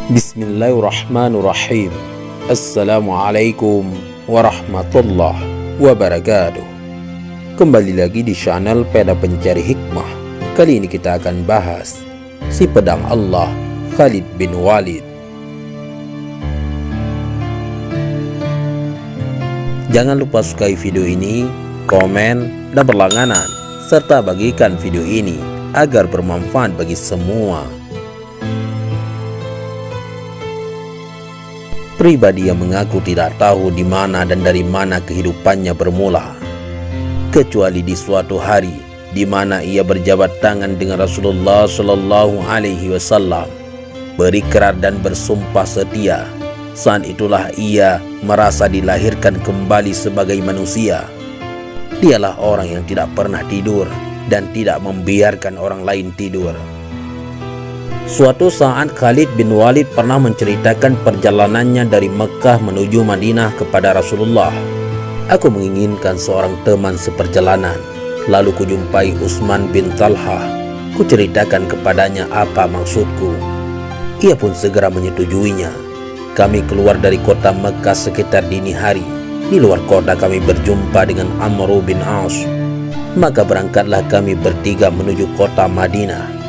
Bismillahirrahmanirrahim. Assalamualaikum warahmatullahi wabarakatuh. Kembali lagi di channel Peda Pencari Hikmah. Kali ini kita akan bahas si pedang Allah Khalid bin Walid. Jangan lupa sukai video ini, komen, dan berlangganan, serta bagikan video ini agar bermanfaat bagi semua. Pribadi yang mengaku tidak tahu di mana dan dari mana kehidupannya bermula, kecuali di suatu hari di mana ia berjabat tangan dengan Rasulullah Shallallahu Alaihi Wasallam, berikrar dan bersumpah setia. Saat itulah ia merasa dilahirkan kembali sebagai manusia. Dialah orang yang tidak pernah tidur dan tidak membiarkan orang lain tidur. Suatu saat Khalid bin Walid pernah menceritakan perjalanannya dari Mekah menuju Madinah kepada Rasulullah. Aku menginginkan seorang teman seperjalanan. Lalu kujumpai Utsman bin Talha. Kuceritakan kepadanya apa maksudku. Ia pun segera menyetujuinya. Kami keluar dari kota Mekah sekitar dini hari. Di luar kota kami berjumpa dengan Amr bin As. Maka berangkatlah kami bertiga menuju kota Madinah.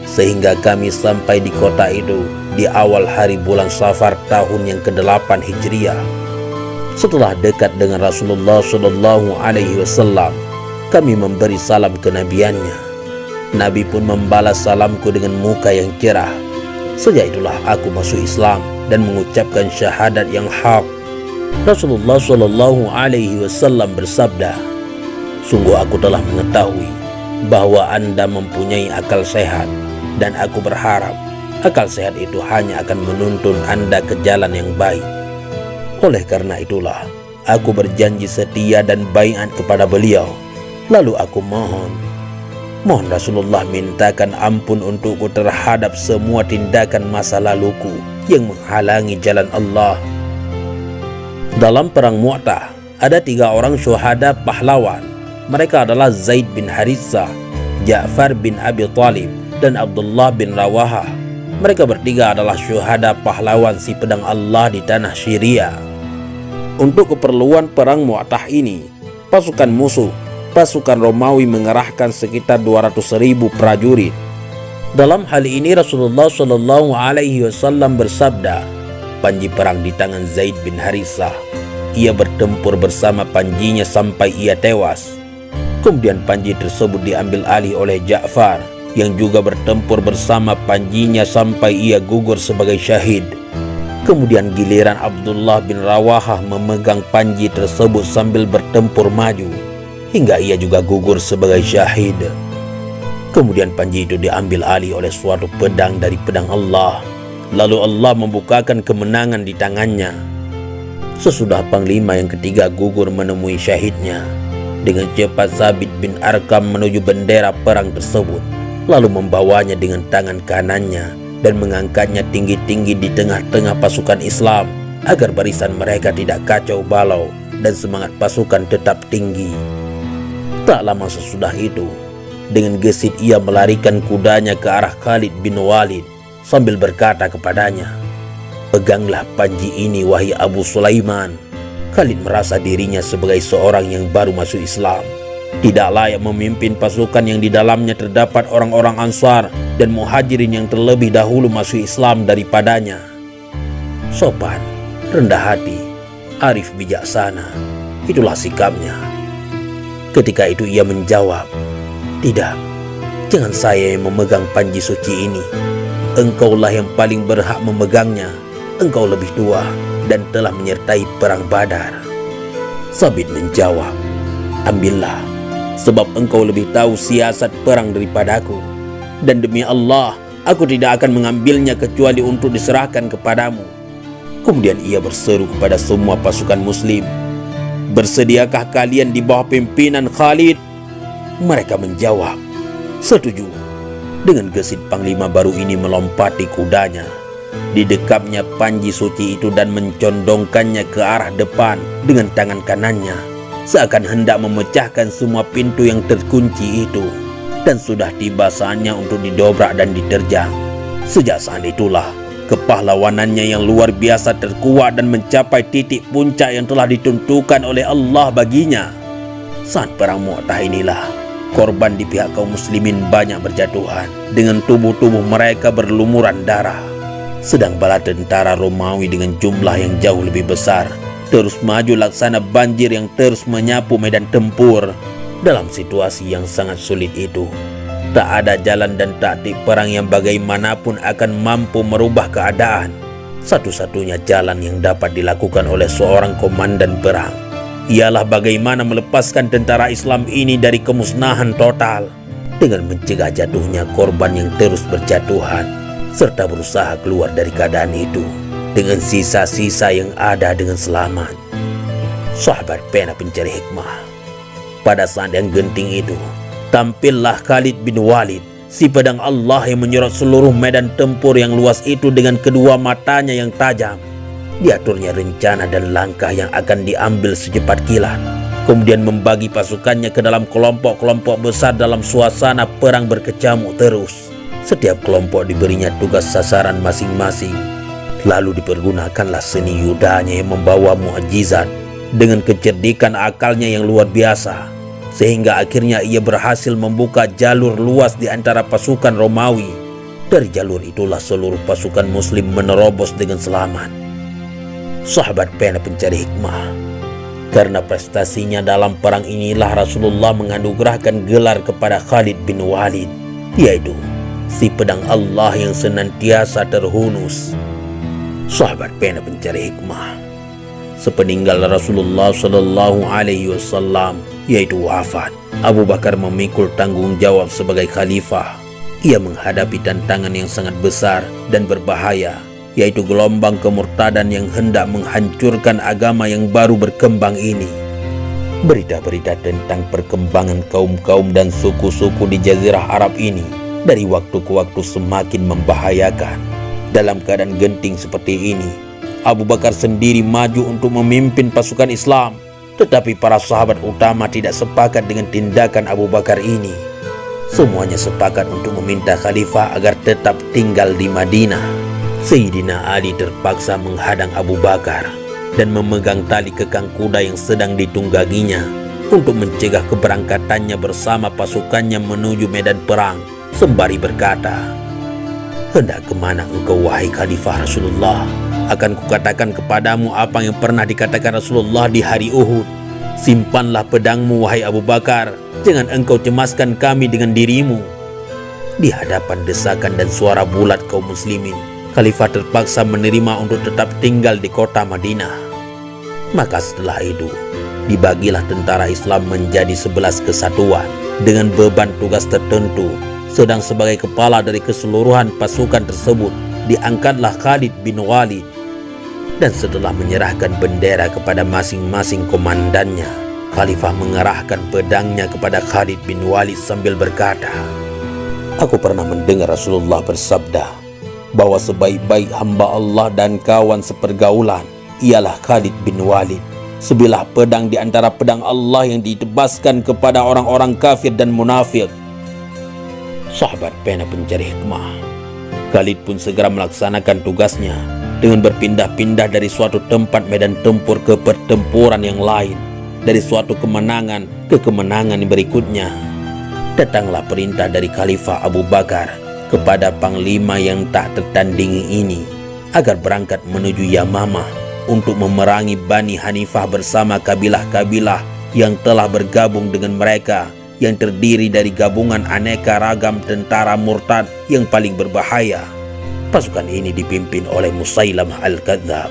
Sehingga kami sampai di kota itu di awal hari bulan Safar tahun yang ke-8 Hijriah. Setelah dekat dengan Rasulullah Shallallahu Alaihi Wasallam, kami memberi salam kenabiannya. Nabi pun membalas salamku dengan muka yang cerah. Sejak itulah aku masuk Islam dan mengucapkan syahadat yang hak. Rasulullah Shallallahu Alaihi Wasallam bersabda, "Sungguh aku telah mengetahui bahwa Anda mempunyai akal sehat. Dan aku berharap akal sehat itu hanya akan menuntun Anda ke jalan yang baik. Oleh karena itulah aku berjanji setia dan baiat kepada beliau. Lalu aku mohon Rasulullah mintakan ampun untukku terhadap semua tindakan masa laluku yang menghalangi jalan Allah." Dalam perang Mu'tah ada 3 orang syuhada pahlawan. Mereka adalah Zaid bin Haritsah, Ja'far bin Abi Thalib, dan Abdullah bin Rawahah. Mereka bertiga adalah syuhada pahlawan si pedang Allah di tanah Syria. Untuk keperluan perang Mu'tah ini, pasukan musuh, pasukan Romawi mengerahkan sekitar 200.000 prajurit. Dalam hal ini Rasulullah Shallallahu Alaihi Wasallam bersabda, "Panji perang di tangan Zaid bin Haritsah. Ia bertempur bersama panjinya sampai ia tewas. Kemudian panji tersebut diambil alih oleh Ja'far, yang juga bertempur bersama panjinya sampai ia gugur sebagai syahid. Kemudian giliran Abdullah bin Rawahah memegang panji tersebut sambil bertempur maju, hingga ia juga gugur sebagai syahid. Kemudian panji itu diambil alih oleh suatu pedang dari pedang Allah. Lalu Allah membukakan kemenangan di tangannya. Sesudah panglima yang ketiga gugur menemui syahidnya, dengan cepat Thabit bin Arqam menuju bendera perang tersebut, lalu membawanya dengan tangan kanannya dan mengangkatnya tinggi-tinggi di tengah-tengah pasukan Islam agar barisan mereka tidak kacau balau dan semangat pasukan tetap tinggi. Tak lama sesudah itu, dengan gesit ia melarikan kudanya ke arah Khalid bin Walid sambil berkata kepadanya, "Peganglah panji ini wahai Abu Sulaiman." Khalid merasa dirinya sebagai seorang yang baru masuk Islam, tidak layak memimpin pasukan yang di dalamnya terdapat orang-orang Ansar dan Muhajirin yang terlebih dahulu masuk Islam daripadanya. Sopan, rendah hati, arif bijaksana, itulah sikapnya. Ketika itu ia menjawab, "Tidak, jangan saya yang memegang panji suci ini. Engkaulah yang paling berhak memegangnya. Engkau lebih tua dan telah menyertai perang Badar." Thabit menjawab, "Ambillah, sebab engkau lebih tahu siasat perang daripadaku. Dan demi Allah, aku tidak akan mengambilnya kecuali untuk diserahkan kepadamu." Kemudian ia berseru kepada semua pasukan muslim, "Bersediakah kalian di bawah pimpinan Khalid?" Mereka menjawab, "Setuju." Dengan gesit panglima baru ini melompati kudanya. Didekapnya panji suci itu dan mencondongkannya ke arah depan dengan tangan kanannya, seakan hendak memecahkan semua pintu yang terkunci itu. Dan sudah tiba saatnya untuk didobrak dan diterjang. Sejak saat itulah Kepahlawanannya yang luar biasa terkuat dan mencapai titik puncak yang telah ditentukan oleh Allah baginya. Saat perang Mu'tah inilah korban di pihak kaum muslimin banyak berjatuhan, dengan tubuh-tubuh mereka berlumuran darah. Sedang bala tentara Romawi dengan jumlah yang jauh lebih besar terus maju laksana banjir yang terus menyapu medan tempur. Dalam situasi yang sangat sulit itu, tak ada jalan dan taktik perang yang bagaimanapun akan mampu merubah keadaan. Satu-satunya jalan yang dapat dilakukan oleh seorang komandan perang ialah bagaimana melepaskan tentara Islam ini dari kemusnahan total dengan mencegah jatuhnya korban yang terus berjatuhan, serta berusaha keluar dari keadaan itu dengan sisa-sisa yang ada dengan selamat. Sahabat pena pencari hikmah, pada saat yang genting itu tampillah Khalid bin Walid, si pedang Allah yang menyorot seluruh medan tempur yang luas itu dengan kedua matanya yang tajam. Diaturnya rencana dan langkah yang akan diambil secepat kilat, kemudian membagi pasukannya ke dalam kelompok-kelompok besar dalam suasana perang berkecamuk terus. Setiap kelompok diberinya tugas sasaran masing-masing. Lalu dipergunakanlah seni yudanya yang membawa mukjizat dengan kecerdikan akalnya yang luar biasa, sehingga akhirnya ia berhasil membuka jalur luas di antara pasukan Romawi. Dari jalur itulah seluruh pasukan muslim menerobos dengan selamat. Sahabat pena pencari hikmah, karena prestasinya dalam perang inilah Rasulullah menganugerahkan gelar kepada Khalid bin Walid, yaitu si pedang Allah yang senantiasa terhunus. Sahabat pena pencari hikmah, sepeninggal Rasulullah Shallallahu Alaihi Wasallam yaitu wafat, Abu Bakar memikul tanggung jawab sebagai khalifah. Ia menghadapi tantangan yang sangat besar dan berbahaya, yaitu gelombang kemurtadan yang hendak menghancurkan agama yang baru berkembang ini. Berita-berita tentang perkembangan kaum-kaum dan suku-suku di Jazirah Arab ini dari waktu ke waktu semakin membahayakan. Dalam keadaan genting seperti ini, Abu Bakar sendiri maju untuk memimpin pasukan Islam. Tetapi para sahabat utama tidak sepakat dengan tindakan Abu Bakar ini. Semuanya sepakat untuk meminta khalifah agar tetap tinggal di Madinah. Sayyidina Ali terpaksa menghadang Abu Bakar dan memegang tali kekang kuda yang sedang ditungganginya untuk mencegah keberangkatannya bersama pasukannya menuju medan perang, sembari berkata, "Hendak kemana engkau wahai khalifah Rasulullah? Akan kukatakan kepadamu apa yang pernah dikatakan Rasulullah di hari Uhud. Simpanlah pedangmu wahai Abu Bakar, jangan engkau cemaskan kami dengan dirimu." Di hadapan desakan dan suara bulat kaum muslimin, khalifah terpaksa menerima untuk tetap tinggal di kota Madinah. Maka setelah itu, dibagilah tentara Islam menjadi 11 kesatuan dengan beban tugas tertentu, sedang sebagai kepala dari keseluruhan pasukan tersebut diangkatlah Khalid bin Walid. Dan setelah menyerahkan bendera kepada masing-masing komandannya, khalifah mengerahkan pedangnya kepada Khalid bin Walid sambil berkata, "Aku pernah mendengar Rasulullah bersabda bahwa sebaik-baik hamba Allah dan kawan sepergaulan ialah Khalid bin Walid, sebilah pedang di antara pedang Allah yang ditebaskan kepada orang-orang kafir dan munafik." Sahabat pena pencari hikmah, Khalid pun segera melaksanakan tugasnya dengan berpindah-pindah dari suatu tempat medan tempur ke pertempuran yang lain, dari suatu kemenangan ke kemenangan berikutnya. Datanglah perintah dari Khalifah Abu Bakar kepada panglima yang tak tertandingi ini agar berangkat menuju Yamamah untuk memerangi Bani Hanifah bersama kabilah-kabilah yang telah bergabung dengan mereka, yang terdiri dari gabungan aneka ragam tentara murtad yang paling berbahaya. Pasukan ini dipimpin oleh Musailamah Al-Kadzab.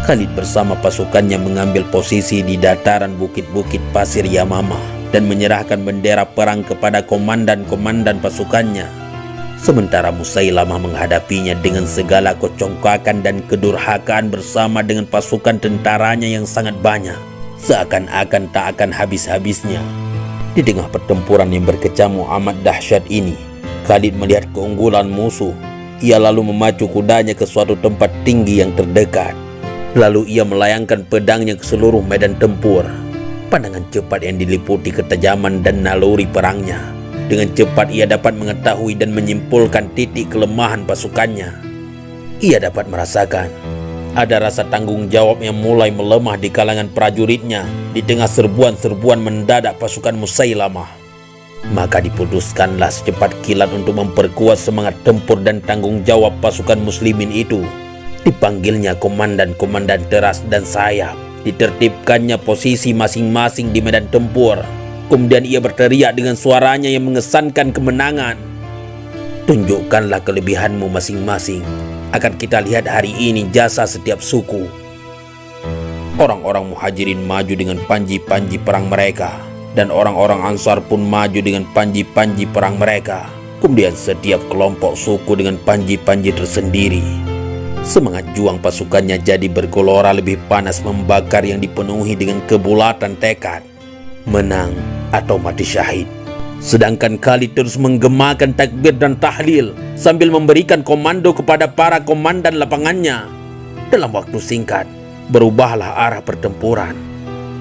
Khalid bersama pasukannya mengambil posisi di dataran bukit-bukit pasir Yamamah dan menyerahkan bendera perang kepada komandan-komandan pasukannya. Sementara Musailamah menghadapinya dengan segala kecongkakan dan kedurhakaan bersama dengan pasukan tentaranya yang sangat banyak, seakan-akan tak akan habis-habisnya. Di tengah pertempuran yang berkecamuk amat dahsyat ini, Khalid melihat keunggulan musuh. Ia lalu memacu kudanya ke suatu tempat tinggi yang terdekat. Lalu ia melayangkan pedangnya ke seluruh medan tempur. Pandangan cepat yang diliputi ketajaman dan naluri perangnya. Dengan cepat ia dapat mengetahui dan menyimpulkan titik kelemahan pasukannya. Ia dapat merasakan ada rasa tanggung jawab yang mulai melemah di kalangan prajuritnya di tengah serbuan-serbuan mendadak pasukan Musailamah. Maka diputuskanlah secepat kilat untuk memperkuat semangat tempur dan tanggung jawab pasukan muslimin itu. Dipanggilnya komandan-komandan teras dan sayap, ditertibkannya posisi masing-masing di medan tempur. Kemudian ia berteriak dengan suaranya yang mengesankan kemenangan, "Tunjukkanlah kelebihanmu masing-masing. Akan kita lihat hari ini jasa setiap suku." Orang-orang muhajirin maju dengan panji-panji perang mereka, dan orang-orang Ansar pun maju dengan panji-panji perang mereka. Kemudian setiap kelompok suku dengan panji-panji tersendiri. Semangat juang pasukannya jadi bergelora lebih panas membakar yang dipenuhi dengan kebulatan tekad, menang atau mati syahid. Sedangkan Khalid terus menggemakan takbir dan tahlil sambil memberikan komando kepada para komandan lapangannya. Dalam waktu singkat, berubahlah arah pertempuran.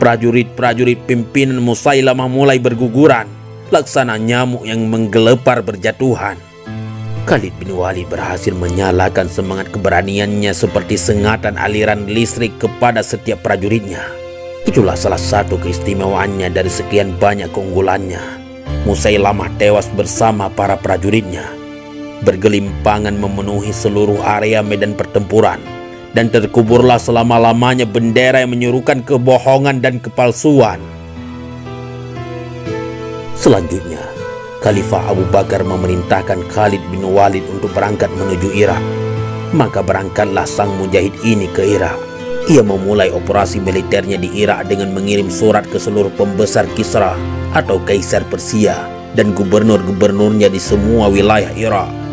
Prajurit-prajurit pimpinan Musailamah mulai berguguran, laksana nyamuk yang menggelepar berjatuhan. Khalid bin Walid berhasil menyalakan semangat keberaniannya seperti sengatan aliran listrik kepada setiap prajuritnya. Itulah salah satu keistimewaannya dari sekian banyak keunggulannya. Musailamah tewas bersama para prajuritnya, bergelimpangan memenuhi seluruh area medan pertempuran, dan terkuburlah selama-lamanya bendera yang menyuruhkan kebohongan dan kepalsuan. Selanjutnya, Khalifah Abu Bakar memerintahkan Khalid bin Walid untuk berangkat menuju Irak. Maka berangkatlah sang mujahid ini ke Irak. Ia memulai operasi militernya di Irak dengan mengirim surat ke seluruh pembesar Kisra atau Kaisar Persia dan gubernur-gubernurnya di semua wilayah Irak.